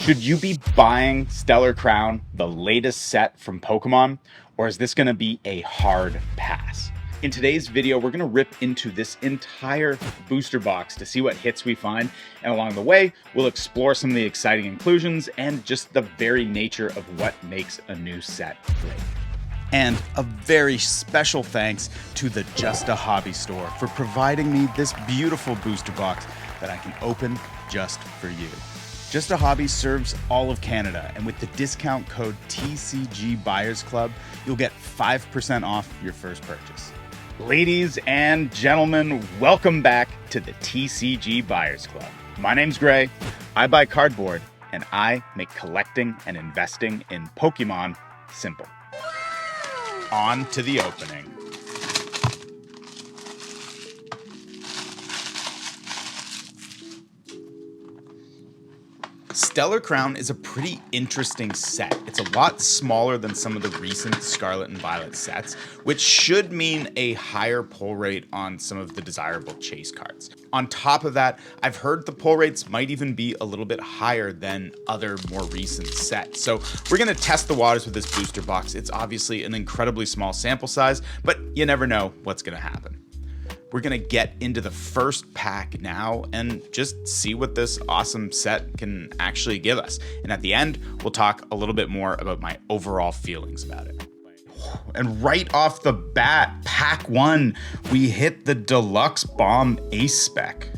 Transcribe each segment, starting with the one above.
Should you be buying Stellar Crown, the latest set from Pokemon, or is this going to be a hard pass? In today's video, we're going to rip into this entire booster box to see what hits we find, and along the way, we'll explore some of the exciting inclusions and just the very nature of what makes a new set great. And a very special thanks to the Just a Hobby store for providing me this beautiful booster box that I can open just for you. Just a Hobby serves all of Canada, and with the discount code TCG Buyers Club, you'll get 5% off your first purchase. Ladies and gentlemen, welcome back to the TCG Buyers Club. My name's Gray, I buy cardboard, and I make collecting and investing in Pokemon simple. On to the opening. Stellar Crown is a pretty interesting set. It's a lot smaller than some of the recent Scarlet and Violet sets, which should mean a higher pull rate on some of the desirable chase cards. On top of that, I've heard the pull rates might even be a little bit higher than other more recent sets. So we're gonna test the waters with this booster box. It's obviously an incredibly small sample size, but you never know what's gonna happen. We're gonna get into the first pack now and just see what this awesome set can actually give us. And at the end, we'll talk a little bit more about my overall feelings about it. And right off the bat, pack one, we hit the Deluxe Bomb Ace Spec.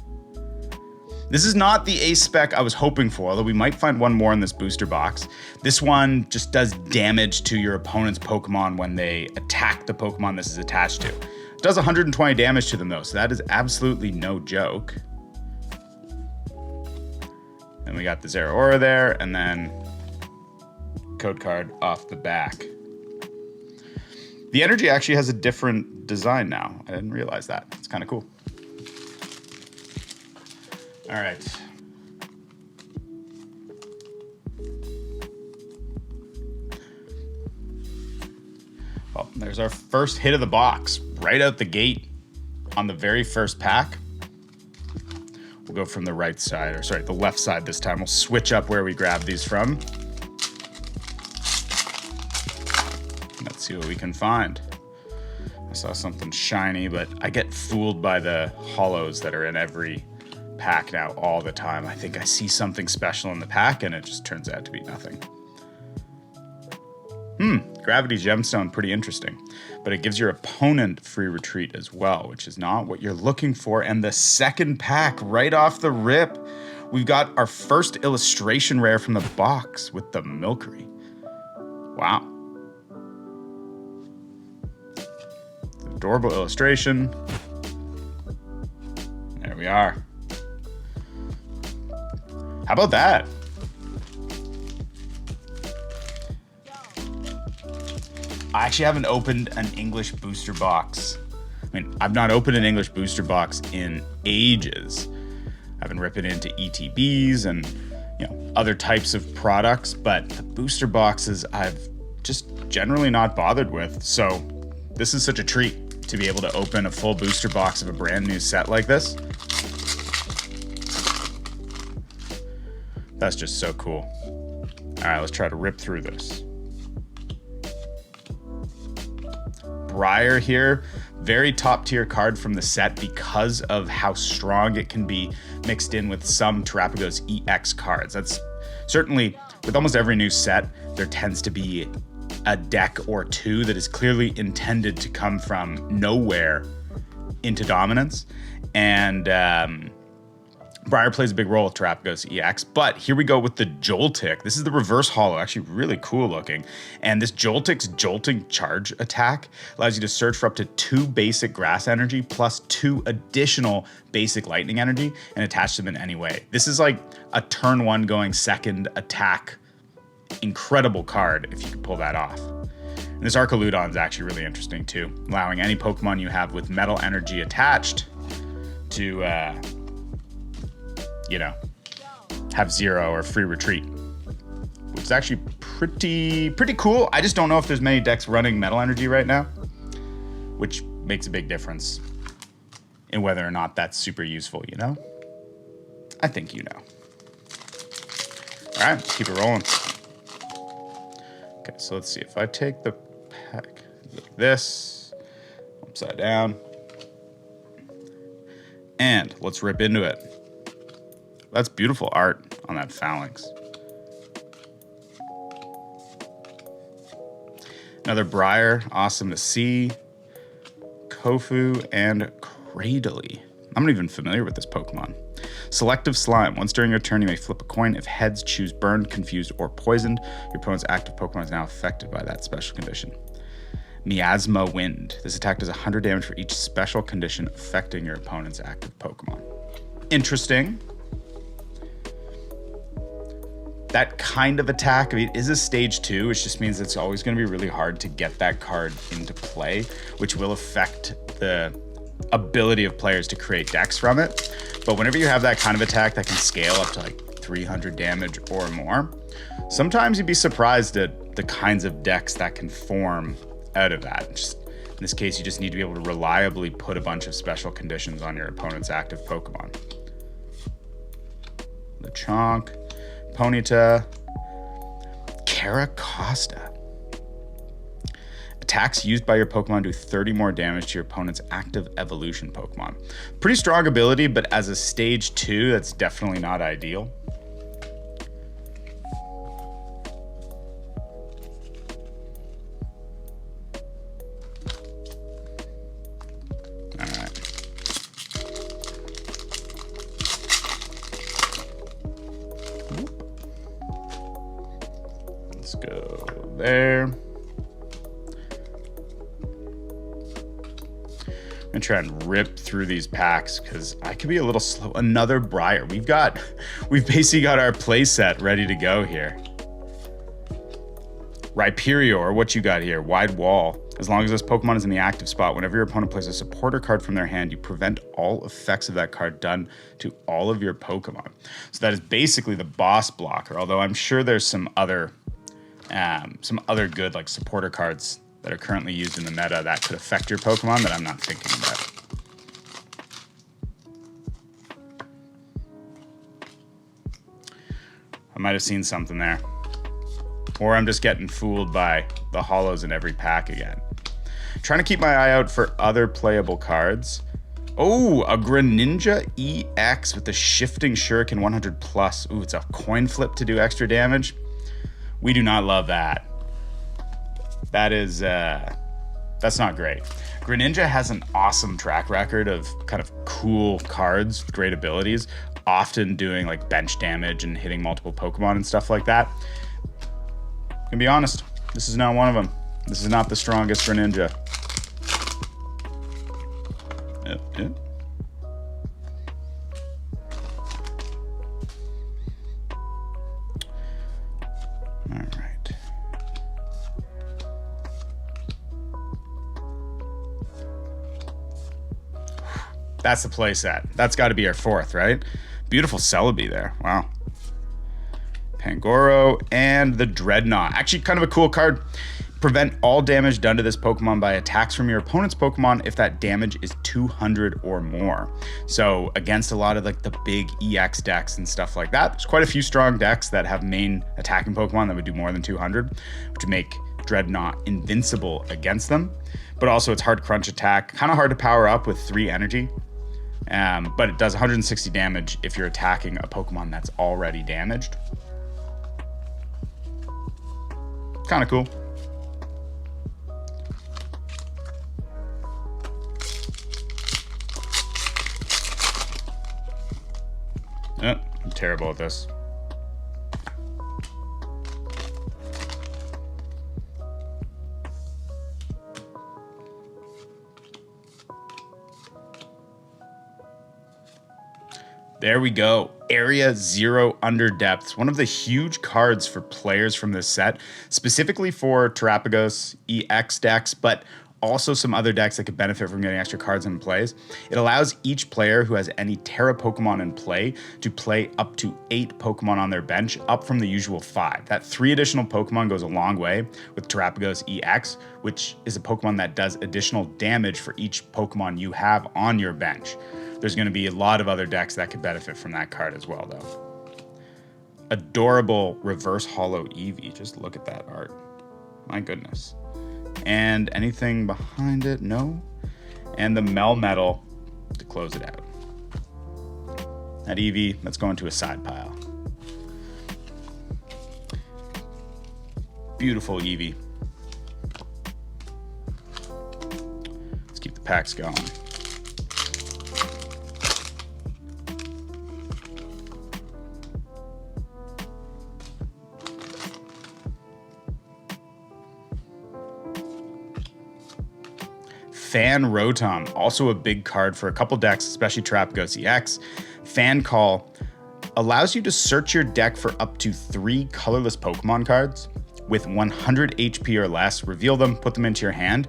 This is not the Ace Spec I was hoping for, although we might find one more in this booster box. This one just does damage to your opponent's Pokemon when they attack the Pokemon this is attached to. It does 120 damage to them though, so that is absolutely no joke. And we got the Zeraora there, and then code card off the back. The energy actually has a different design now. I didn't realize that. It's kind of cool. All right. Well, there's our first hit of the box right out the gate on the very first pack. We'll go from the right side, or sorry, the left side this time. We'll switch up where we grab these from. Let's see what we can find. I saw something shiny, but I get fooled by the hollows that are in every pack now all the time. I think I see something special in the pack and it just turns out to be nothing. Gravity Gemstone, pretty interesting. But it gives your opponent free retreat as well, which is not what you're looking for. And the second pack, right off the rip, we've got our first illustration rare from the box with the Milcery. Wow. Adorable illustration. There we are. How about that? I actually haven't opened an English booster box. I mean, I've not opened an English booster box in ages. I've been ripping into ETBs and other types of products, but the booster boxes I've just generally not bothered with. So this is such a treat to be able to open a full booster box of a brand new set like this. That's just so cool. All right, let's try to rip through this. Briar here, very top tier card from the set because of how strong it can be mixed in with some Terrapagos EX cards. That's certainly, with almost every new set, there tends to be a deck or two that is clearly intended to come from nowhere into dominance. And Briar plays a big role with Terrapagos EX, but here we go with the Joltik. This is the reverse holo, actually really cool looking. And this Joltik's Jolting Charge attack allows you to search for up to 2 basic grass energy plus 2 additional basic lightning energy and attach them in any way. This is like a turn 1 going second attack. Incredible card if you could pull that off. And this Archaludon is actually really interesting too, allowing any Pokemon you have with metal energy attached to have 0 or free retreat, which is actually pretty cool. I just don't know if there's many decks running metal energy right now, which makes a big difference in whether or not that's super useful, I think you know. All right, let's keep it rolling. Okay, so let's see. If I take the pack like this, upside down, and let's rip into it. That's beautiful art on that phalanx. Another Briar, awesome to see. Kofu and Cradily. I'm not even familiar with this Pokemon. Selective Slime. Once during your turn, you may flip a coin. If heads, choose burned, confused, or poisoned. Your opponent's active Pokemon is now affected by that special condition. Miasma Wind. This attack does 100 damage for each special condition affecting your opponent's active Pokemon. Interesting. That kind of attack, I mean, is a stage 2, which just means it's always going to be really hard to get that card into play, which will affect the ability of players to create decks from it. But whenever you have that kind of attack that can scale up to like 300 damage or more, sometimes you'd be surprised at the kinds of decks that can form out of that. Just, in this case, you just need to be able to reliably put a bunch of special conditions on your opponent's active Pokemon. Lechonk. Ponyta, Caracosta. Attacks used by your Pokemon do 30 more damage to your opponent's active evolution Pokemon. Pretty strong ability, but as a stage 2, that's definitely not ideal. Let's go there. I'm gonna try and rip through these packs because I could be a little slow. Another Briar. We've basically got our play set ready to go here. Rhyperior, what you got here? Wide Wall. As long as this Pokemon is in the active spot, whenever your opponent plays a supporter card from their hand, you prevent all effects of that card done to all of your Pokemon. So that is basically the boss blocker, although I'm sure there's some other good like supporter cards that are currently used in the meta that could affect your Pokemon that I'm not thinking about. I might have seen something there. Or I'm just getting fooled by the holos in every pack again. Trying to keep my eye out for other playable cards. Oh, a Greninja EX with the Shifting Shuriken 100 plus. Ooh, it's a coin flip to do extra damage. We do not love that. That is, that's not great. Greninja has an awesome track record of kind of cool cards with great abilities, often doing like bench damage and hitting multiple Pokemon and stuff like that. I'm gonna be honest, this is not one of them. This is not the strongest Greninja. Yep. All right. That's the play set. That's got to be our 4th, right? Beautiful Celebi there. Wow. Pangoro and the Dreadnought. Actually, kind of a cool card. Prevent all damage done to this Pokemon by attacks from your opponent's Pokemon if that damage is 200 or more. So against a lot of like the big EX decks and stuff like that, there's quite a few strong decks that have main attacking Pokemon that would do more than 200, which would make Dreadnought invincible against them. But also it's hard crunch attack, kind of hard to power up with 3 energy. But it does 160 damage if you're attacking a Pokemon that's already damaged. Kind of cool. I'm terrible at this. There we go. Area 0 Under Depths. One of the huge cards for players from this set, specifically for Terrapagos EX decks, but also some other decks that could benefit from getting extra cards in plays. It allows each player who has any Terra Pokemon in play to play up to 8 Pokemon on their bench, up from the usual 5. That 3 additional Pokemon goes a long way with Terrapagos EX, which is a Pokemon that does additional damage for each Pokemon you have on your bench. There's going to be a lot of other decks that could benefit from that card as well, though. adorable reverse hollow Eevee. Just look at that art. My goodness. And anything behind it? No. And the Melmetal to close it out. That Eevee, that's going to a side pile. Beautiful Eevee. Let's keep the packs going. Fan Rotom, also a big card for a couple decks, especially Trapghost EX. Fan Call allows you to search your deck for up to 3 colorless Pokemon cards with 100 HP or less, reveal them, put them into your hand,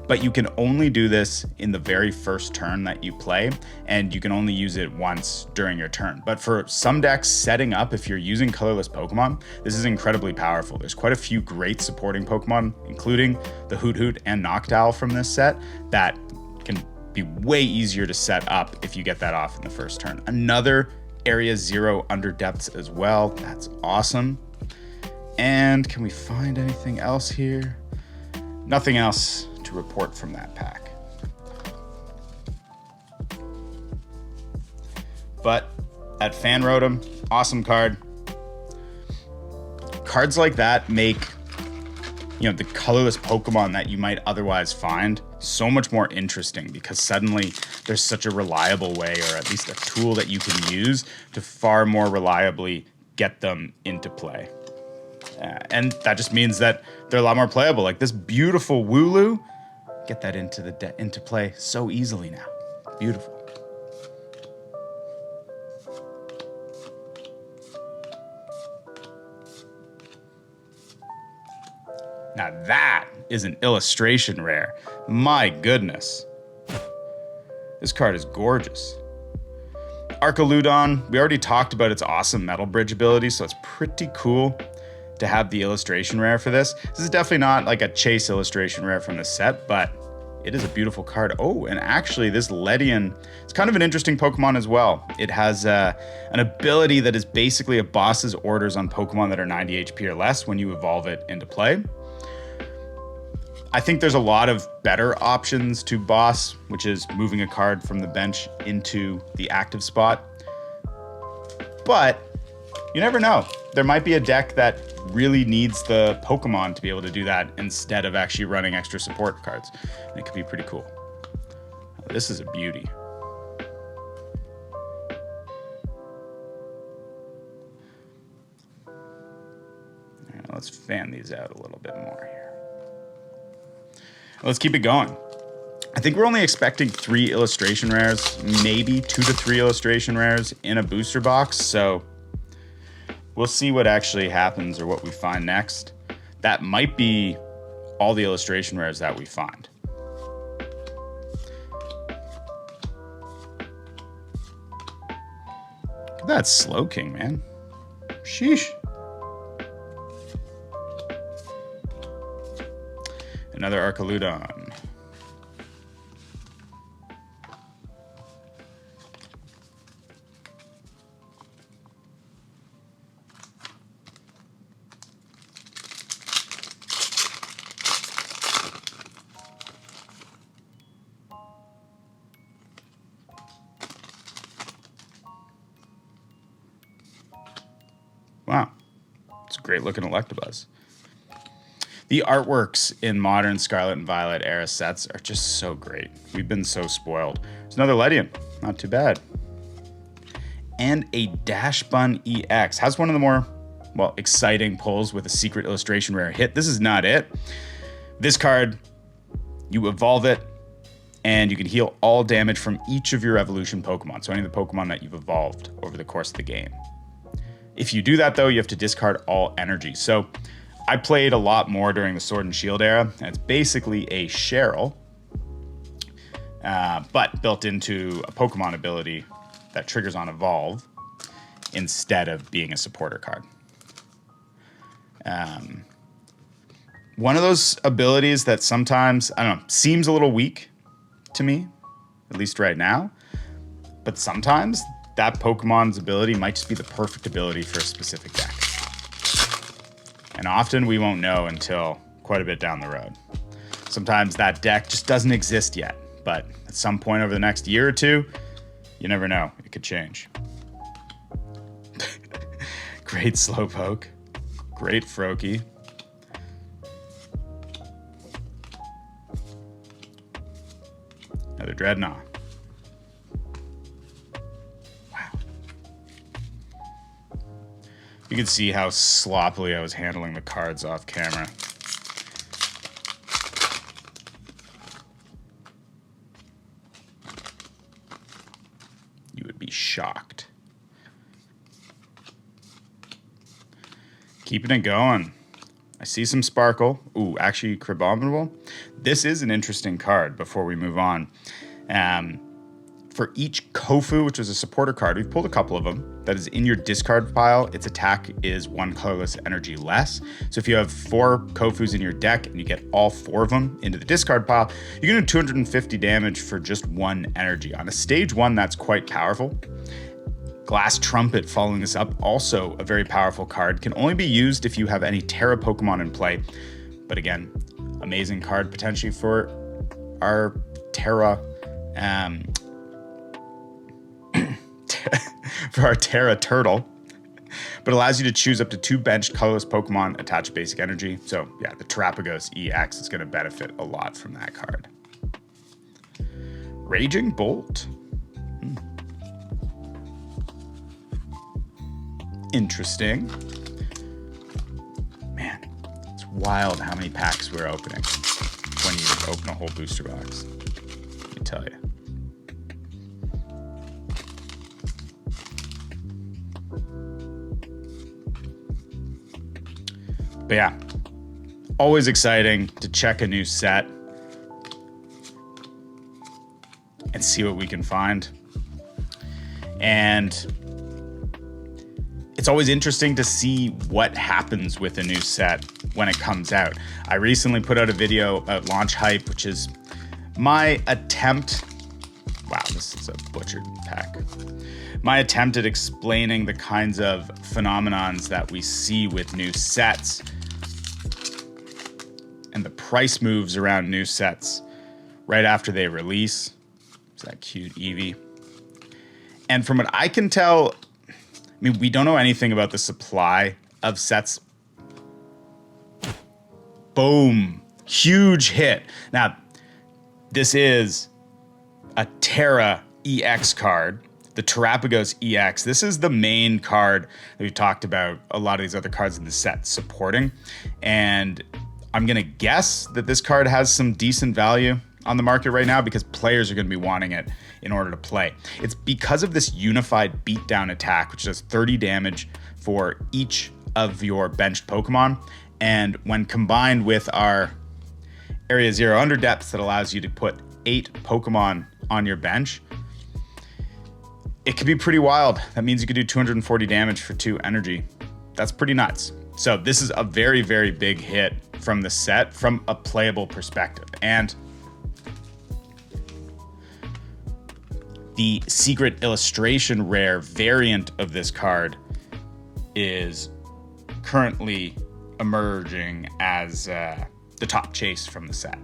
but you can only do this in the very first turn that you play, and you can only use it once during your turn. But for some decks setting up, if you're using colorless Pokemon, this is incredibly powerful. There's quite a few great supporting Pokemon, including the Hoot and Noctowl from this set, that can be way easier to set up if you get that off in the first turn. Another Area 0 under depths as well. That's awesome. And can we find anything else here? Nothing else to report from that pack. But at Fan Rotom, awesome card. Cards like that make, the colorless Pokemon that you might otherwise find so much more interesting, because suddenly there's such a reliable way, or at least a tool that you can use to far more reliably get them into play. And that just means that they're a lot more playable. Like this beautiful Wooloo, get that into play so easily now. Beautiful. Now that is an illustration rare. My goodness. This card is gorgeous. Archaludon, we already talked about its awesome Metal Bridge ability, so it's pretty cool to have the illustration rare for this. This is definitely not like a chase illustration rare from the set, but it is a beautiful card. Oh, and actually this Ledian, it's kind of an interesting Pokemon as well. It has an ability that is basically a boss's orders on Pokemon that are 90 HP or less when you evolve it into play. I think there's a lot of better options to boss, which is moving a card from the bench into the active spot. But you never know. There might be a deck that really needs the Pokemon to be able to do that instead of actually running extra support cards. And it could be pretty cool. This is a beauty. All right, let's fan these out a little bit more here. Let's keep it going. I think we're only expecting 3 illustration rares, maybe 2 to 3 illustration rares in a booster box. So we'll see what actually happens or what we find next. That might be all the illustration rares that we find. Look at that Slowking, man. Sheesh. Another Archaludon. Wow, it's a great looking Electabuzz. The artworks in modern Scarlet and Violet era sets are just so great. We've been so spoiled. There's another Ledian, not too bad. And a Dashbun EX. Has one of the more, exciting pulls with a secret illustration rare hit. This is not it. This card, you evolve it, and you can heal all damage from each of your evolution Pokemon. So any of the Pokemon that you've evolved over the course of the game. If you do that though, you have to discard all energy. So I played a lot more during the Sword and Shield era, and it's basically a Cheryl, but built into a Pokemon ability that triggers on Evolve instead of being a supporter card. One of those abilities that sometimes, seems a little weak to me, at least right now, but sometimes that Pokemon's ability might just be the perfect ability for a specific deck. And often we won't know until quite a bit down the road. Sometimes that deck just doesn't exist yet, but at some point over the next year or two, you never know, it could change. Great Slowpoke. Great Froakie. Another Dreadnought. Wow. You can see how sloppily I was handling the cards off camera. You would be shocked. Keeping it going. I see some sparkle. Ooh, actually Crabominable. This is an interesting card before we move on. For each Kofu, which is a supporter card, we've pulled a couple of them, that is in your discard pile, its attack is 1 colorless energy less. So if you have 4 Kofus in your deck and you get all 4 of them into the discard pile, you're gonna do 250 damage for just 1 energy. On a stage 1, that's quite powerful. Glass Trumpet following this up, also a very powerful card, can only be used if you have any Terra Pokemon in play. But again, amazing card potentially for our Terra, for our Terra Turtle, but allows you to choose up to 2 benched colorless Pokemon, attach basic energy. So yeah, the Terrapagos EX is going to benefit a lot from that card. Raging Bolt. Interesting. Man, it's wild how many packs we're opening when you open a whole booster box. Let me tell you. But yeah, always exciting to check a new set and see what we can find. And it's always interesting to see what happens with a new set when it comes out. I recently put out a video at Launch Hype, which is my attempt. Wow, this is a butchered pack. My attempt at explaining the kinds of phenomenons that we see with new sets and the price moves around new sets right after they release. It's that cute Eevee. And from what I can tell, I mean, we don't know anything about the supply of sets. Boom. Huge hit. Now, this is a Terra EX card, the Terrapagos EX. This is the main card that we've talked about a lot of these other cards in the set supporting. And I'm going to guess that this card has some decent value on the market right now because players are going to be wanting it in order to play. It's because of this unified beatdown attack, which does 30 damage for each of your benched Pokemon. And when combined with our Area 0 Under Depth that allows you to put 8 Pokemon on your bench, it could be pretty wild. That means you could do 240 damage for 2 energy. That's pretty nuts. So this is a very, very big hit from the set from a playable perspective. And the secret illustration rare variant of this card is currently emerging as the top chase from the set.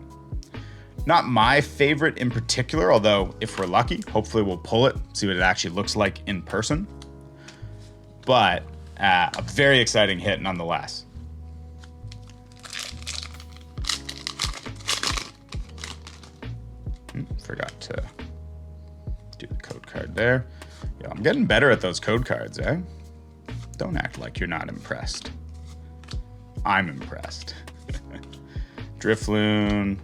Not my favorite in particular, although if we're lucky, hopefully we'll pull it, see what it actually looks like in person. But a very exciting hit nonetheless. Forgot to do the code card there. Yo, I'm getting better at those code cards, eh? Don't act like you're not impressed. I'm impressed. Drifloon.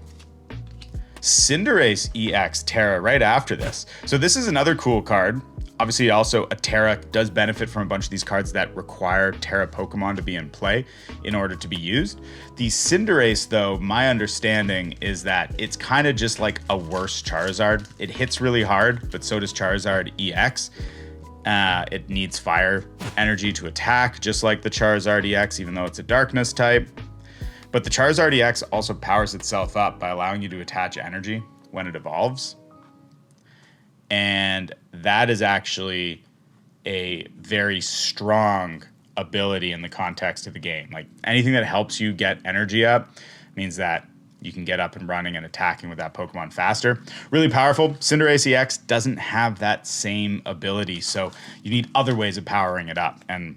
Cinderace EX Terra right after this. So this is another cool card. Obviously, also a Terra does benefit from a bunch of these cards that require Terra Pokemon to be in play in order to be used. The Cinderace, though, my understanding is that it's kind of just like a worse Charizard. It hits really hard, but so does Charizard EX. It needs fire energy to attack, just like the Charizard EX, even though it's a darkness type. But the Charizard EX also powers itself up by allowing you to attach energy when it evolves. And that is actually a very strong ability in the context of the game. Like anything that helps you get energy up means that you can get up and running and attacking with that Pokemon faster. Really powerful. Cinderace EX doesn't have that same ability, so you need other ways of powering it up, and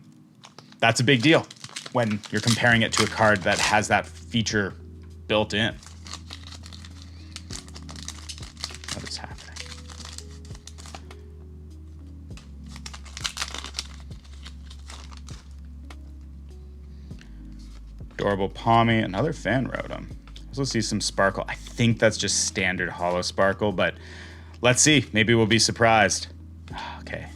that's a big deal when you're comparing it to a card that has that feature built in. What is happening? Adorable Palmy, another fan Rotom. Also see some Sparkle. I think that's just standard Holo Sparkle, but let's see. Maybe we'll be surprised. Okay.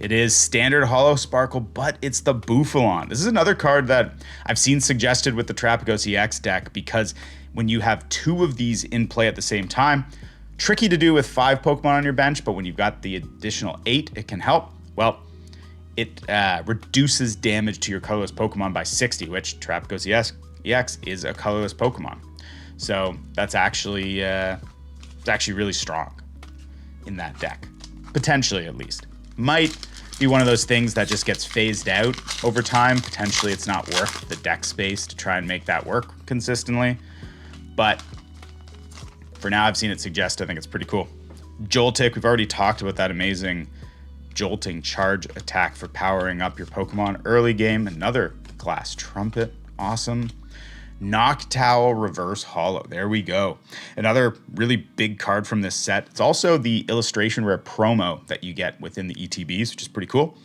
It is standard Holo Sparkle, but it's the Bouffalon. This is another card that I've seen suggested with the Trapagos EX deck because when you have two of these in play at the same time, tricky to do with 5 Pokemon on your bench, but when you've got the additional 8, it can help. Well, it reduces damage to your colorless Pokemon by 60, which Trapagos EX is a colorless Pokemon. So that's actually it's actually really strong in that deck, potentially at least. Might be one of those things that just gets phased out over time. Potentially it's not worth the deck space to try and make that work consistently. But for now, I've seen it suggest, I think it's pretty cool. Joltik, we've already talked about that amazing jolting charge attack for powering up your Pokemon early game. Another Glass Trumpet, awesome. Noctowl Reverse Holo, there we go. Another really big card from this set. It's also the illustration rare promo that you get within the ETBs, which is pretty cool.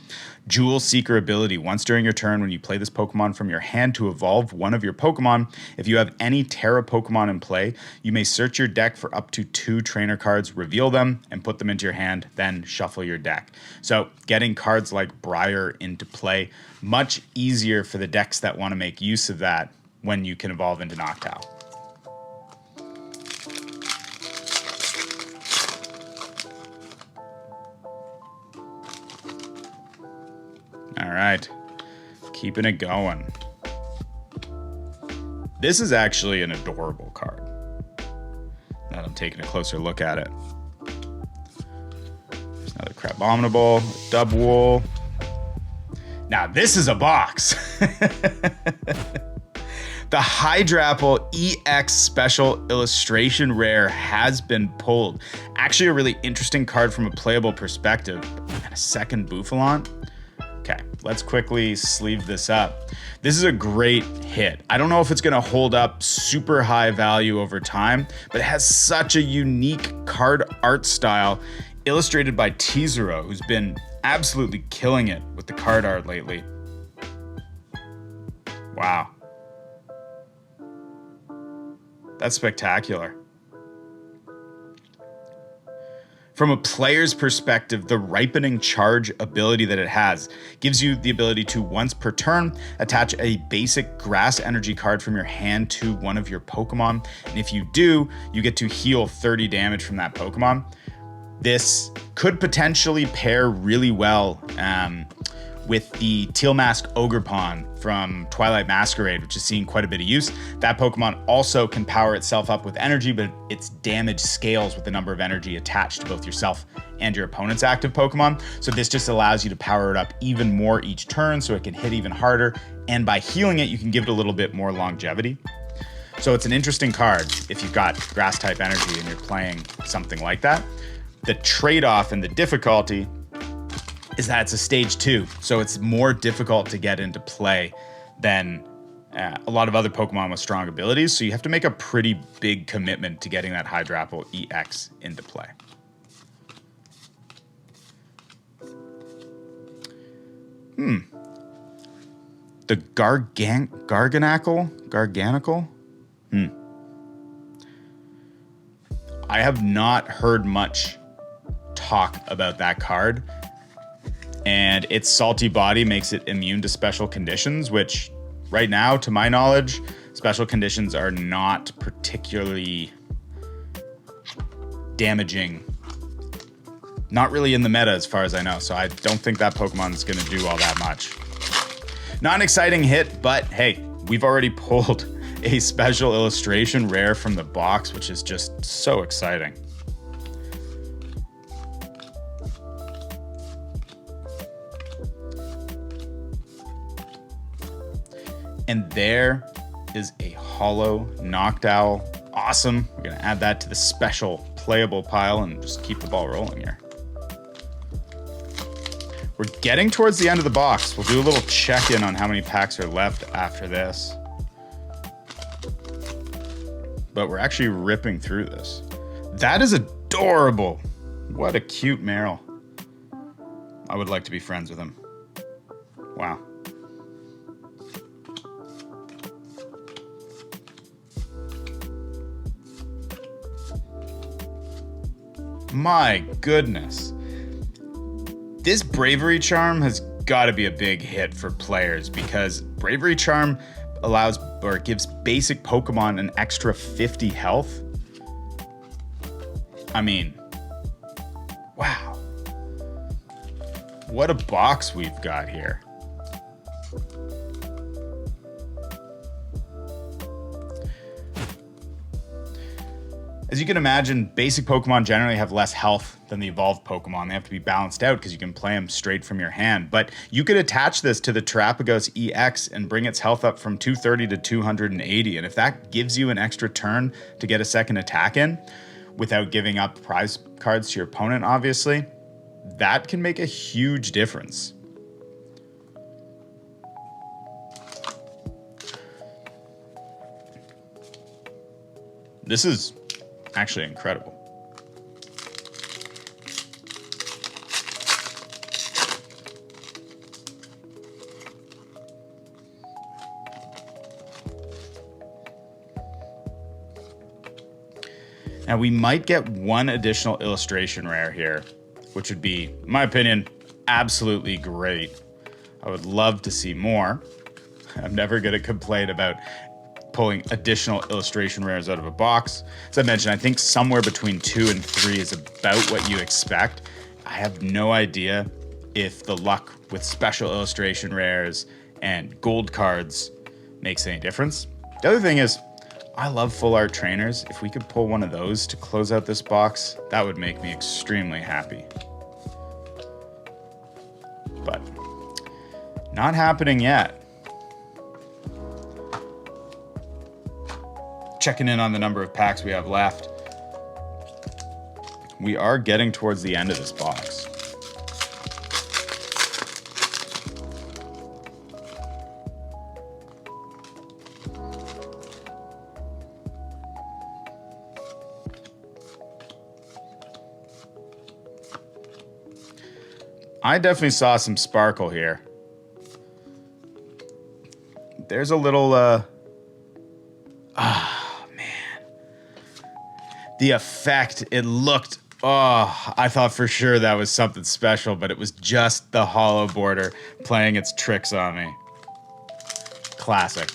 Jewel Seeker ability. Once during your turn, when you play this Pokemon from your hand to evolve one of your Pokemon, if you have any Terra Pokemon in play, you may search your deck for up to 2 trainer cards, reveal them, and put them into your hand, then shuffle your deck. So getting cards like Briar into play, much easier for the decks that want to make use of that when you can evolve into Noctowl. All right, keeping it going. This is actually an adorable card. Now that I'm taking a closer look at it. There's another Crabominable, Dubwool. Now this is a box. The Hydrapple EX Special Illustration Rare has been pulled. Actually a really interesting card from a playable perspective. And a second Bouffalon. Okay, let's quickly sleeve this up. This is a great hit. I don't know if it's gonna hold up super high value over time, but it has such a unique card art style illustrated by Teezero, who's been absolutely killing it with the card art lately. Wow. That's spectacular. From a player's perspective, the Ripening Charge ability that it has gives you the ability to, once per turn, attach a basic grass energy card from your hand to one of your Pokemon. And if you do, you get to heal 30 damage from that Pokemon. This could potentially pair really well with the Teal Mask Ogerpon from Twilight Masquerade, which is seeing quite a bit of use. That Pokemon also can power itself up with energy, but its damage scales with the number of energy attached to both yourself and your opponent's active Pokemon. So this just allows you to power it up even more each turn so it can hit even harder. And by healing it, you can give it a little bit more longevity. So it's an interesting card if you've got grass type energy and you're playing something like that. The trade-off and the difficulty is that it's a stage 2, so it's more difficult to get into play than a lot of other Pokemon with strong abilities, so you have to make a pretty big commitment to getting that Hydrapple EX into play. The Garganicle? I have not heard much talk about that card. And its salty body makes it immune to special conditions, which right now, to my knowledge, special conditions are not particularly damaging. Not really in the meta as far as I know, so I don't think that Pokemon's gonna do all that much. Not an exciting hit, but hey, we've already pulled a special illustration rare from the box, which is just so exciting. And there is a holo Noctowl. Awesome. We're going to add that to the special playable pile and just keep the ball rolling here. We're getting towards the end of the box. We'll do a little check-in on how many packs are left after this. But we're actually ripping through this. That is adorable. What a cute Meryl. I would like to be friends with him. Wow. My goodness. This Bravery Charm has got to be a big hit for players because Bravery Charm allows or gives basic Pokemon an extra 50 health. I mean, wow. What a box we've got here. As you can imagine, basic Pokemon generally have less health than the evolved Pokemon. They have to be balanced out because you can play them straight from your hand. But you could attach this to the Terapagos EX and bring its health up from 230 to 280. And if that gives you an extra turn to get a second attack in, without giving up prize cards to your opponent, obviously, that can make a huge difference. This is actually incredible. Now we might get one additional illustration rare here, which would be, in my opinion, absolutely great. I would love to see more. I'm never going to complain about pulling additional illustration rares out of a box. As I mentioned, I think somewhere between 2 and 3 is about what you expect. I have no idea if the luck with special illustration rares and gold cards makes any difference. The other thing is, I love full art trainers. If we could pull one of those to close out this box, that would make me extremely happy. But not happening yet. Checking in on the number of packs we have left. We are getting towards the end of this box. I definitely saw some sparkle here. There's a little, man. The effect, it looked, I thought for sure that was something special, but it was just the hollow border playing its tricks on me. Classic.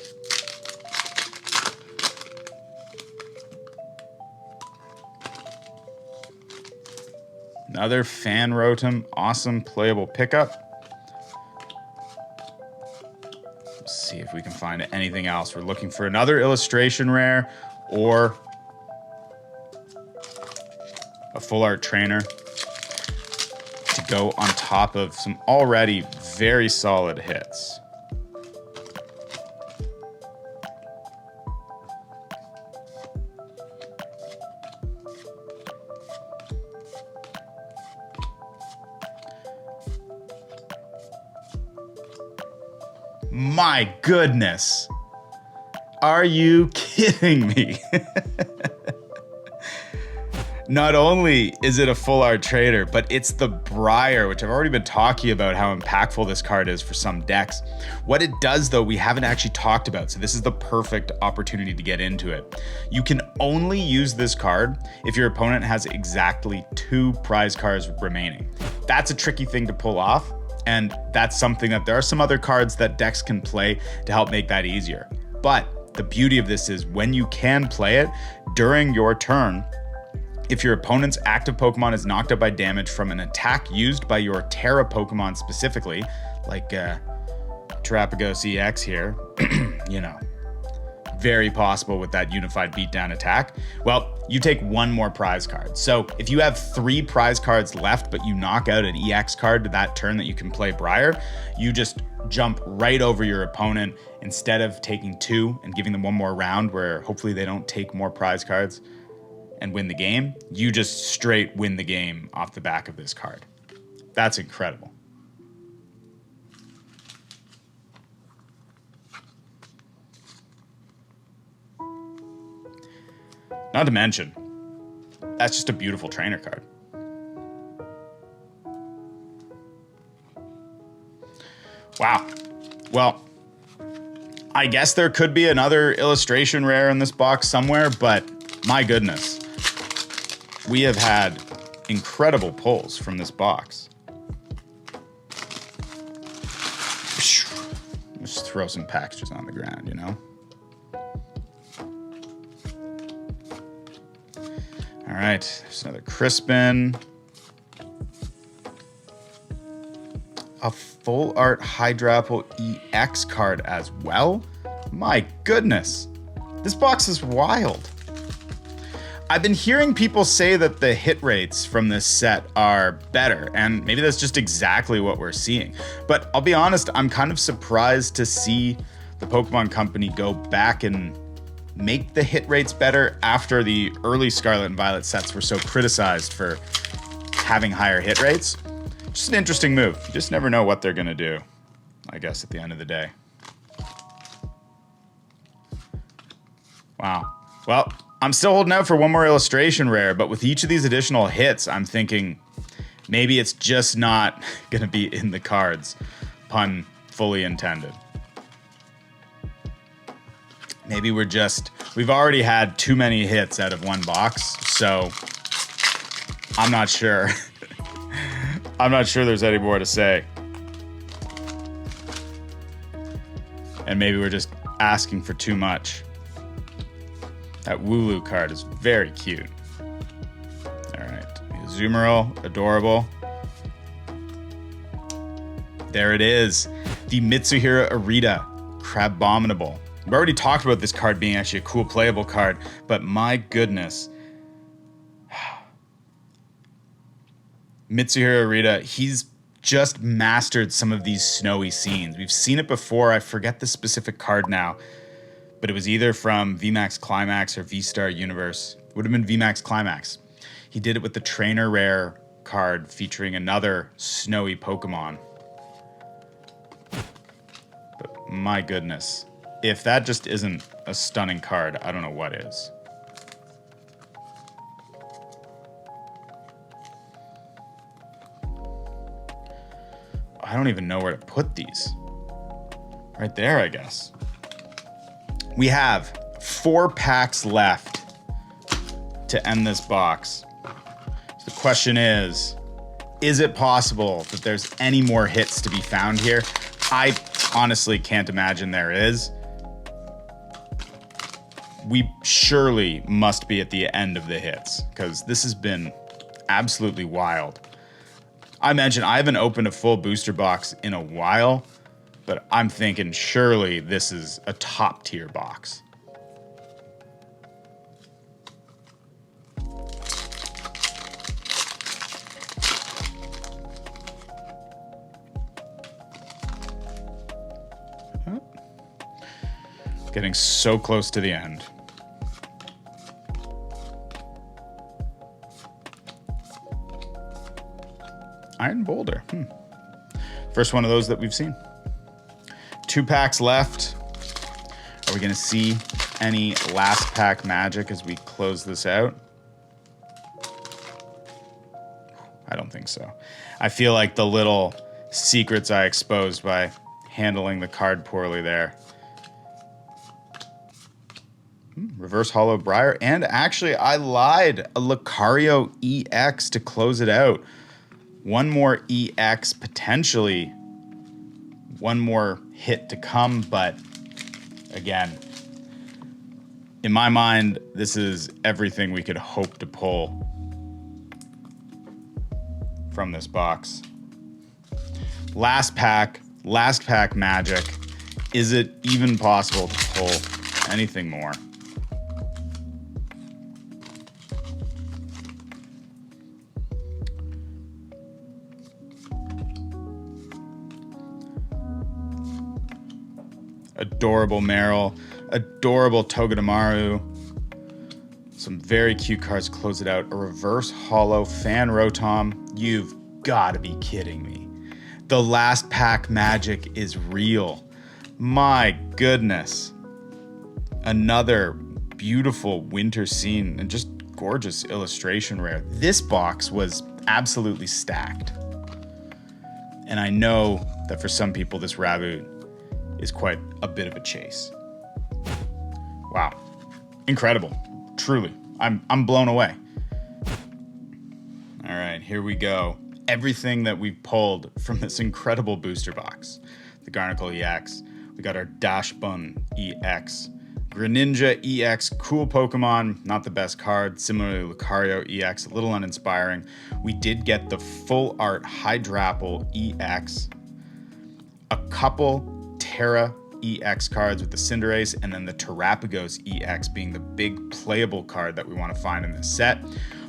Another Fan Rotom, awesome playable pickup. Let's see if we can find anything else. We're looking for another illustration rare or a full art trainer to go on top of some already very solid hits. My goodness. Are you kidding me? Not only is it a full art trader, but it's the Briar, which I've already been talking about how impactful this card is for some decks. What it does, though, we haven't actually talked about, so this is the perfect opportunity to get into it. You can only use this card if your opponent has exactly 2 prize cards remaining. That's a tricky thing to pull off, and that's something that there are some other cards that decks can play to help make that easier. But the beauty of this is when you can play it during your turn, if your opponent's active Pokemon is knocked out by damage from an attack used by your Terra Pokemon specifically, like Terapagos EX here, you know, very possible with that unified beatdown attack, well, you take 1 more prize card. So if you have 3 prize cards left, but you knock out an EX card to that turn that you can play Briar, you just jump right over your opponent instead of taking 2 and giving them one more round where hopefully they don't take more prize cards and win the game. You just straight win the game off the back of this card. That's incredible. Not to mention, that's just a beautiful trainer card. Wow. Well, I guess there could be another illustration rare in this box somewhere, but my goodness. We have had incredible pulls from this box. Just throw some packages on the ground, you know? All right, there's another Crispin. A full art Hydrapple EX card as well? My goodness, this box is wild. I've been hearing people say that the hit rates from this set are better, and maybe that's just exactly what we're seeing. But I'll be honest, I'm kind of surprised to see the Pokemon Company go back and make the hit rates better after the early Scarlet and Violet sets were so criticized for having higher hit rates. Just an interesting move. You just never know what they're gonna do, I guess, at the end of the day. Wow. Well, I'm still holding out for one more illustration rare, but with each of these additional hits, I'm thinking maybe it's just not gonna be in the cards. Pun fully intended. Maybe we've already had too many hits out of one box, so I'm not sure. I'm not sure there's any more to say. And maybe we're just asking for too much. That Wooloo card is very cute. All right, Azumarill, adorable. There it is, the Mitsuhiro Arita, Crabominable. We've already talked about this card being actually a cool playable card, but my goodness. Mitsuhiro Arita, he's just mastered some of these snowy scenes. We've seen it before, I forget the specific card now, but it was either from VMAX Climax or V-Star Universe. It would have been VMAX Climax. He did it with the Trainer Rare card featuring another snowy Pokemon. But my goodness. If that just isn't a stunning card, I don't know what is. I don't even know where to put these. Right there, I guess. We have 4 packs left to end this box. So the question is it possible that there's any more hits to be found here? I honestly can't imagine there is. We surely must be at the end of the hits, because this has been absolutely wild. I mentioned I haven't opened a full booster box in a while, but I'm thinking surely this is a top tier box. Getting so close to the end. Iron Boulder. First one of those that we've seen. 2 packs left. Are we going to see any last pack magic as we close this out? I don't think so. I feel like the little secrets I exposed by handling the card poorly there. Reverse Hollow Briar. And actually, I lied. A Lucario EX to close it out. One more EX, potentially one more hit to come, but again, in my mind, this is everything we could hope to pull from this box. Last pack magic. Is it even possible to pull anything more? Adorable Meryl, adorable Togedemaru. Some very cute cards to close it out. A reverse holo Fan Rotom. You've got to be kidding me. The last pack magic is real. My goodness. Another beautiful winter scene and just gorgeous illustration rare. This box was absolutely stacked. And I know that for some people this Raboot is quite a bit of a chase. Wow. Incredible. Truly. I'm blown away. All right, here we go. Everything that we've pulled from this incredible booster box. The Garnacle EX. We got our Dashbun EX. Greninja EX, cool Pokemon, not the best card. Similarly, Lucario EX, a little uninspiring. We did get the full art Hydrapple EX. A couple Terra EX cards with the Cinderace, and then the Terrapagos EX being the big playable card that we want to find in this set.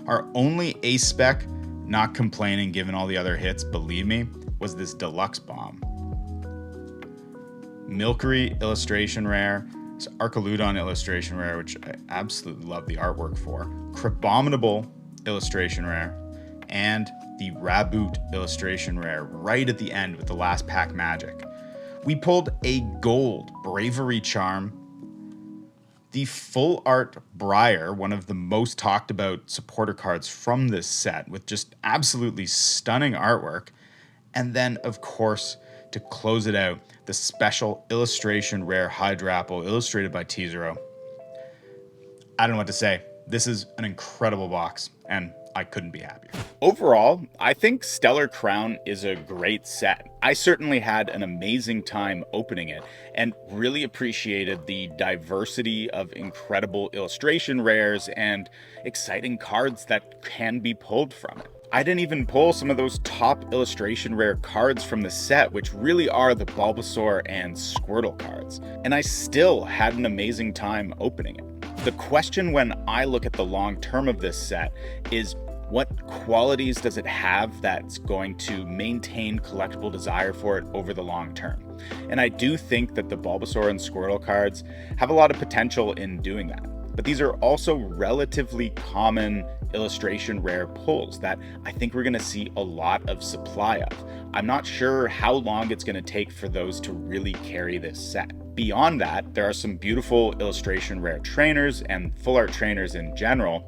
Our only ace spec, not complaining given all the other hits, believe me, was this Deluxe Bomb. Milcery illustration rare. This Archaludon illustration rare, which I absolutely love the artwork for. Crabominable illustration rare. And the Raboot illustration rare right at the end with the last pack magic. We pulled a gold Bravery Charm. The full art Briar, one of the most talked about supporter cards from this set with just absolutely stunning artwork. And then, of course, to close it out, the special illustration rare Hydrapple illustrated by T-Zero. I don't know what to say. This is an incredible box, and I couldn't be happier. Overall, I think Stellar Crown is a great set. I certainly had an amazing time opening it and really appreciated the diversity of incredible illustration rares and exciting cards that can be pulled from it. I didn't even pull some of those top illustration rare cards from the set, which really are the Bulbasaur and Squirtle cards. And I still had an amazing time opening it. The question when I look at the long term of this set is, what qualities does it have that's going to maintain collectible desire for it over the long term? And I do think that the Bulbasaur and Squirtle cards have a lot of potential in doing that. But these are also relatively common illustration rare pulls that I think we're going to see a lot of supply of. I'm not sure how long it's going to take for those to really carry this set. Beyond that, there are some beautiful illustration rare trainers and full art trainers in general,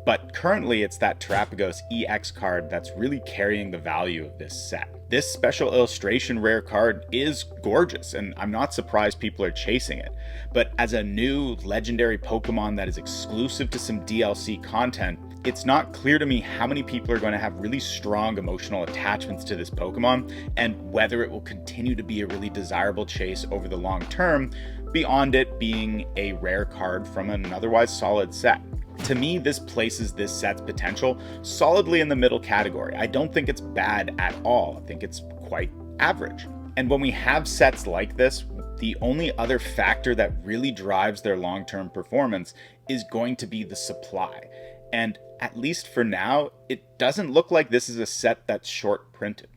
but currently it's that Terrapagos EX card that's really carrying the value of this set. This special illustration rare card is gorgeous, and I'm not surprised people are chasing it. But as a new legendary Pokemon that is exclusive to some DLC content, it's not clear to me how many people are going to have really strong emotional attachments to this Pokemon, and whether it will continue to be a really desirable chase over the long term, beyond it being a rare card from an otherwise solid set. To me, this places this set's potential solidly in the middle category. I don't think it's bad at all. I think it's quite average. And when we have sets like this, the only other factor that really drives their long-term performance is going to be the supply. And at least for now, it doesn't look like this is a set that's short printed.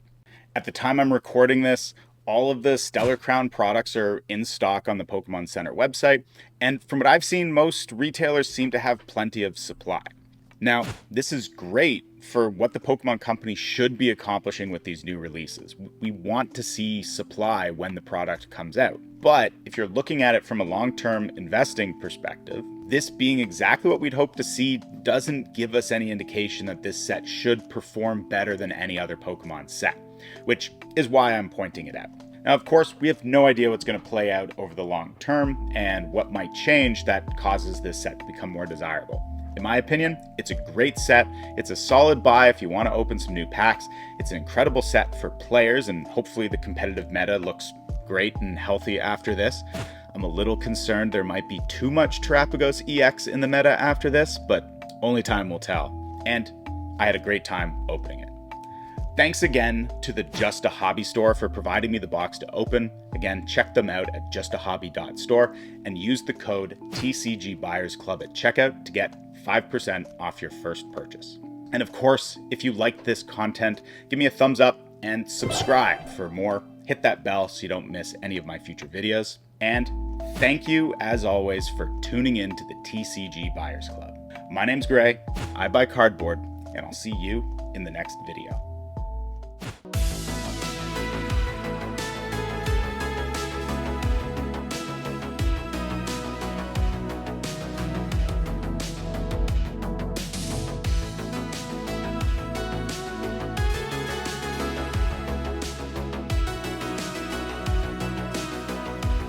At the time I'm recording this, all of the Stellar Crown products are in stock on the Pokemon Center website, and from what I've seen, most retailers seem to have plenty of supply. Now, this is great for what the Pokemon Company should be accomplishing with these new releases. We want to see supply when the product comes out. But if you're looking at it from a long-term investing perspective, this being exactly what we'd hope to see doesn't give us any indication that this set should perform better than any other Pokemon set, which is why I'm pointing it out. Now, of course, we have no idea what's going to play out over the long term and what might change that causes this set to become more desirable. In my opinion, it's a great set. It's a solid buy if you want to open some new packs. It's an incredible set for players, and hopefully the competitive meta looks great and healthy after this. I'm a little concerned there might be too much Terrapagos EX in the meta after this, but only time will tell. And I had a great time opening it. Thanks again to the Just a Hobby store for providing me the box to open. Again, check them out at justahobby.store and use the code TCGBuyersClub at checkout to get 5% off your first purchase. And of course, if you like this content, give me a thumbs up and subscribe for more. Hit that bell so you don't miss any of my future videos. And thank you, as always, for tuning in to the TCG Buyers Club. My name's Gray, I buy cardboard, and I'll see you in the next video.